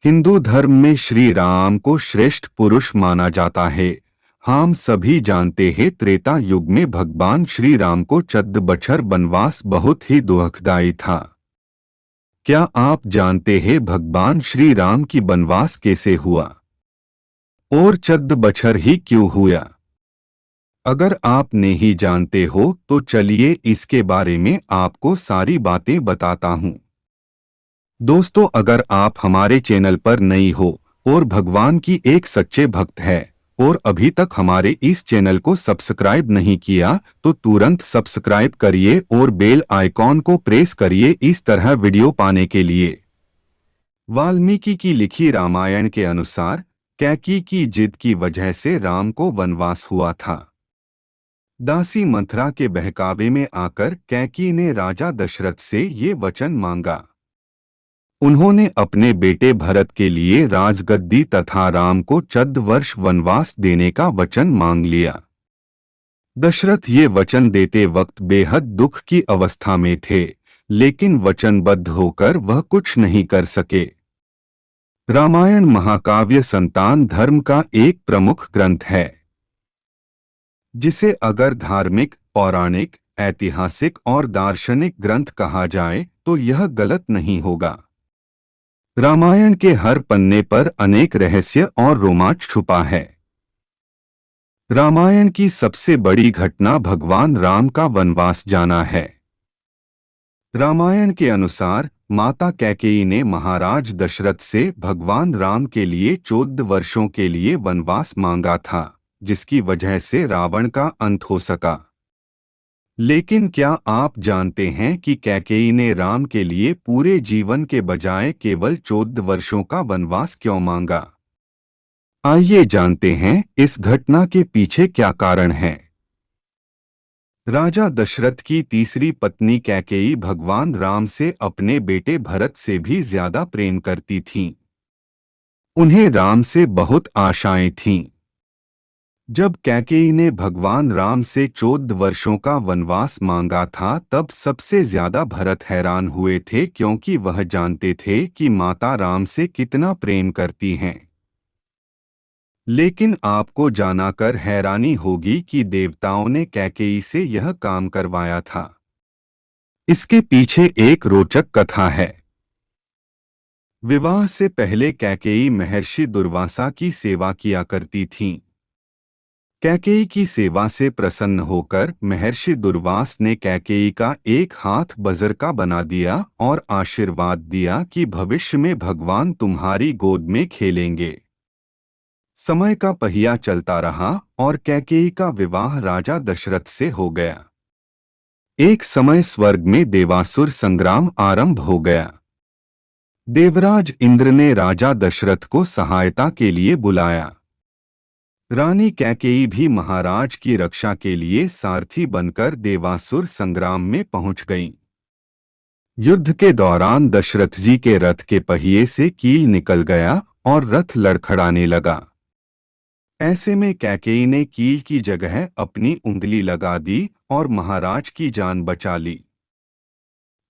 हिंदू धर्म में श्री राम को श्रेष्ठ पुरुष माना जाता है। हम सभी जानते हैं त्रेता युग में भगवान श्री राम को 14 बछर वनवास बहुत ही दुखदायी था। क्या आप जानते हैं भगवान श्री राम की वनवास कैसे हुआ और 14 बछर ही क्यों हुआ? अगर आप नहीं जानते हो तो चलिए इसके बारे में आपको सारी बातें बताता हूँ। दोस्तों, अगर आप हमारे चैनल पर नई हो और भगवान की एक सच्चे भक्त है और अभी तक हमारे इस चैनल को सब्सक्राइब नहीं किया तो तुरंत सब्सक्राइब करिए और बेल आइकॉन को प्रेस करिए इस तरह वीडियो पाने के लिए। वाल्मीकि की लिखी रामायण के अनुसार कैकेयी की जिद की वजह से राम को वनवास हुआ था। दासी मंथरा के बहकावे में आकर कैकेयी ने राजा दशरथ से ये वचन मांगा। उन्होंने अपने बेटे भरत के लिए राजगद्दी तथा राम को 14 वर्ष वनवास देने का वचन मांग लिया। दशरथ ये वचन देते वक्त बेहद दुख की अवस्था में थे, लेकिन वचनबद्ध होकर वह कुछ नहीं कर सके। रामायण महाकाव्य सनातन धर्म का एक प्रमुख ग्रंथ है, जिसे अगर धार्मिक, पौराणिक, ऐतिहासिक और दार्शनिक ग्रंथ कहा जाए तो यह गलत नहीं होगा। रामायण के हर पन्ने पर अनेक रहस्य और रोमांच छुपा है। रामायण की सबसे बड़ी घटना भगवान राम का वनवास जाना है। रामायण के अनुसार माता कैकेयी ने महाराज दशरथ से भगवान राम के लिए 14 वर्षों के लिए वनवास मांगा था, जिसकी वजह से रावण का अंत हो सका। लेकिन क्या आप जानते हैं कि कैकेयी ने राम के लिए पूरे जीवन के बजाय केवल 14 वर्षों का वनवास क्यों मांगा? आइए जानते हैं इस घटना के पीछे क्या कारण है। राजा दशरथ की तीसरी पत्नी कैकेयी भगवान राम से अपने बेटे भरत से भी ज्यादा प्रेम करती थीं। उन्हें राम से बहुत आशाएं थीं। जब कैकेयी ने भगवान राम से 14 वर्षों का वनवास मांगा था तब सबसे ज्यादा भरत हैरान हुए थे, क्योंकि वह जानते थे कि माता राम से कितना प्रेम करती हैं। लेकिन आपको जानकर हैरानी होगी कि देवताओं ने कैकेयी से यह काम करवाया था। इसके पीछे एक रोचक कथा है। विवाह से पहले कैकेयी महर्षि दुर्वासा की सेवा किया करती थीं। कैकेयी की सेवा से प्रसन्न होकर महर्षि दुर्वास ने कैकेयी का एक हाथ बजर का बना दिया और आशीर्वाद दिया कि भविष्य में भगवान तुम्हारी गोद में खेलेंगे। समय का पहिया चलता रहा और कैकेयी का विवाह राजा दशरथ से हो गया। एक समय स्वर्ग में देवासुर संग्राम आरंभ हो गया। देवराज इंद्र ने राजा दशरथ को सहायता के लिए बुलाया। रानी कैकेयी भी महाराज की रक्षा के लिए सारथी बनकर देवासुर संग्राम में पहुंच गईं। युद्ध के दौरान दशरथ जी के रथ के पहिए से कील निकल गया और रथ लड़खड़ाने लगा। ऐसे में कैकेयी ने कील की जगह अपनी उंगली लगा दी और महाराज की जान बचा ली।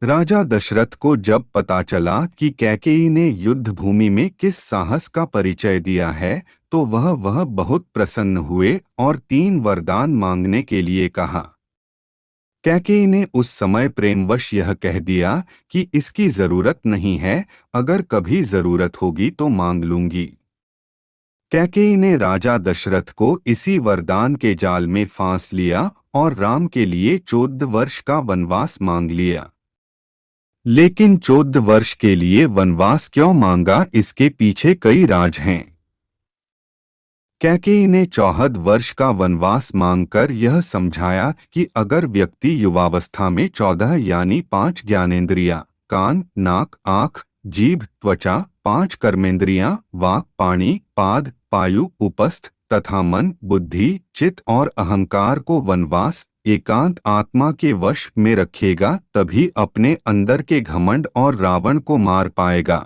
राजा दशरथ को जब पता चला कि कैकेयी ने युद्ध भूमि में किस साहस का परिचय दिया है तो वह बहुत प्रसन्न हुए और 3 वरदान मांगने के लिए कहा। कैकेयी ने उस समय प्रेमवश यह कह दिया कि इसकी जरूरत नहीं है, अगर कभी जरूरत होगी तो मांग लूंगी। कैकेयी ने राजा दशरथ को इसी वरदान के जाल में फांस लिया और राम के लिए 14 वर्ष का वनवास मांग लिया। लेकिन 14 वर्ष के लिए वनवास क्यों मांगा, इसके पीछे कई राज हैं। कैकेयी ने 14 वर्ष का वनवास मांगकर यह समझाया कि अगर व्यक्ति युवावस्था में 14 यानी 5 ज्ञानेंद्रियां, कान, नाक, आँख, जीभ, त्वचा, 5 कर्मेंद्रियां, वाक, पाणी, पाद, पायु, उपस्थ तथा मन, बुद्धि, चित्त और अहंकार को वनवास एकांत आत्मा के वश में रखेगा, तभी अपने अंदर के घमंड और रावण को मार पाएगा।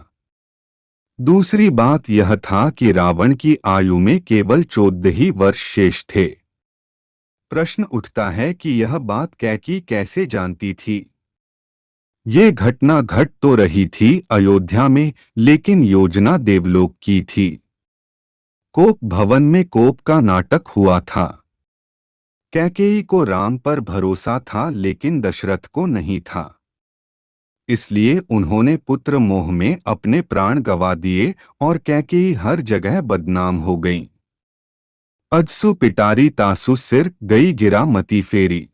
दूसरी बात यह था कि रावण की आयु में केवल 14 ही वर्ष शेष थे। प्रश्न उठता है कि यह बात कैकेयी कैसे जानती थी? ये घटना घट तो रही थी अयोध्या में, लेकिन योजना देवलोक की थी। कोप भवन में कोप का नाटक हुआ था। कैकेयी को राम पर भरोसा था, लेकिन दशरथ को नहीं था। इसलिए उन्होंने पुत्र मोह में अपने प्राण गंवा दिए और कैकेयी हर जगह बदनाम हो गईं। अजसु पिटारी तासु सिर गई गिरा मती फेरी।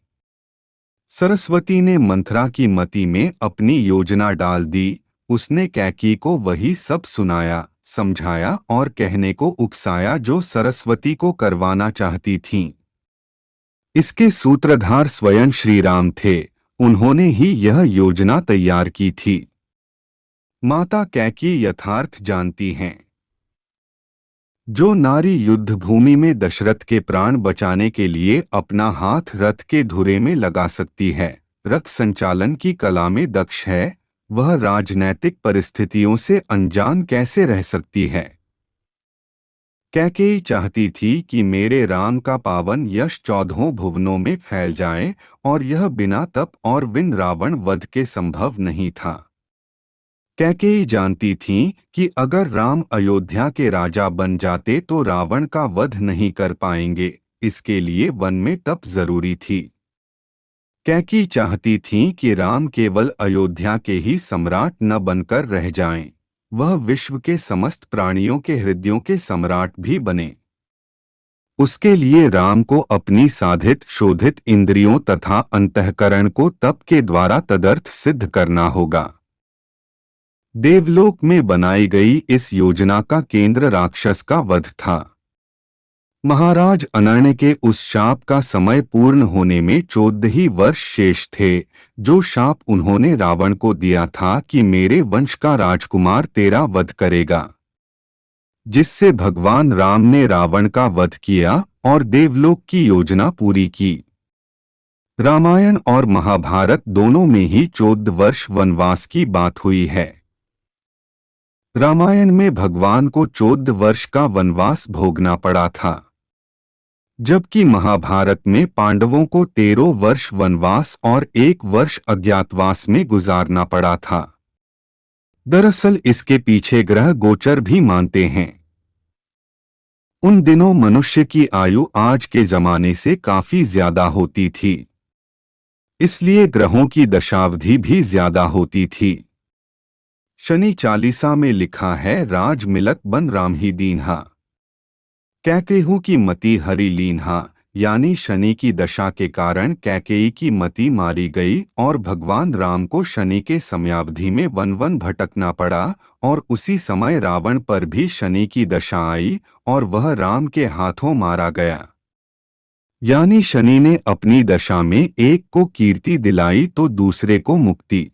सरस्वती ने मंथरा की मति में अपनी योजना डाल दी। उसने कैकेयी को वही सब सुनाया, समझाया और कहने को उकसाया जो सरस्वती को करवाना चाहती थीं। इसके सूत्रधार स्वयं श्री राम थे। उन्होंने ही यह योजना तैयार की थी। माता कैकेयी यथार्थ जानती हैं। जो नारी युद्ध भूमि में दशरथ के प्राण बचाने के लिए अपना हाथ रथ के धुरे में लगा सकती है, रथ संचालन की कला में दक्ष है, वह राजनैतिक परिस्थितियों से अनजान कैसे रह सकती है। कैकेयी चाहती थी कि मेरे राम का पावन यश 14 भुवनों में फैल जाए, और यह बिना तप और बिन रावण वध के संभव नहीं था। कैकेयी जानती थीं कि अगर राम अयोध्या के राजा बन जाते तो रावण का वध नहीं कर पाएंगे, इसके लिए वन में तप जरूरी थी। कैकेयी चाहती थीं कि राम केवल अयोध्या के ही सम्राट न बनकर रह जाएं, वह विश्व के समस्त प्राणियों के हृदयों के सम्राट भी बने। उसके लिए राम को अपनी साधित शोधित इंद्रियों तथा अंतःकरण को तप के द्वारा तदर्थ सिद्ध करना होगा। देवलोक में बनाई गई इस योजना का केंद्र राक्षस का वध था। महाराज अनर्ण्य के उस शाप का समय पूर्ण होने में 14 ही वर्ष शेष थे, जो शाप उन्होंने रावण को दिया था कि मेरे वंश का राजकुमार तेरा वध करेगा, जिससे भगवान राम ने रावण का वध किया और देवलोक की योजना पूरी की। रामायण और महाभारत दोनों में ही 14 वर्ष वनवास की बात हुई है। रामायण में भगवान को 14 वर्ष का वनवास भोगना पड़ा था, जबकि महाभारत में पांडवों को 13 वर्ष वनवास और 1 वर्ष अज्ञातवास में गुजारना पड़ा था। दरअसल इसके पीछे ग्रह गोचर भी मानते हैं। उन दिनों मनुष्य की आयु आज के जमाने से काफी ज्यादा होती थी, इसलिए ग्रहों की दशावधि भी ज्यादा होती थी। शनि चालीसा में लिखा है, राज मिलत बन राम ही दीन्हा, कैकेयी की मति हरि लीन्हा, यानी शनि की दशा के कारण कैकेयी की मति मारी गई और भगवान राम को शनि के समयावधि में वन वन भटकना पड़ा, और उसी समय रावण पर भी शनि की दशा आई और वह राम के हाथों मारा गया। यानी शनि ने अपनी दशा में एक को कीर्ति दिलाई तो दूसरे को मुक्ति।